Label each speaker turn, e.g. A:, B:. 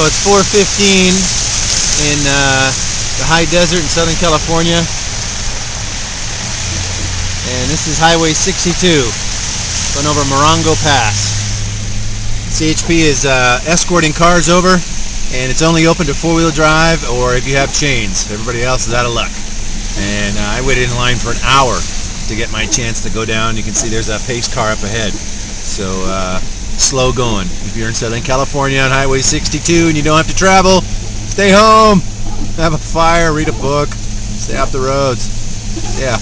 A: it's 4:15 in the high desert in Southern California, and this is Highway 62 going over Morongo Pass. CHP is escorting cars over, and it's only open to four-wheel drive or if you have chains. Everybody else is out of luck. And I waited in line for an hour to get my chance to go down. You can see there's a pace car up ahead. So slow going. If you're in Southern California on Highway 62 and you don't have to travel, stay home, have a fire, read a book, stay off the roads. Yeah.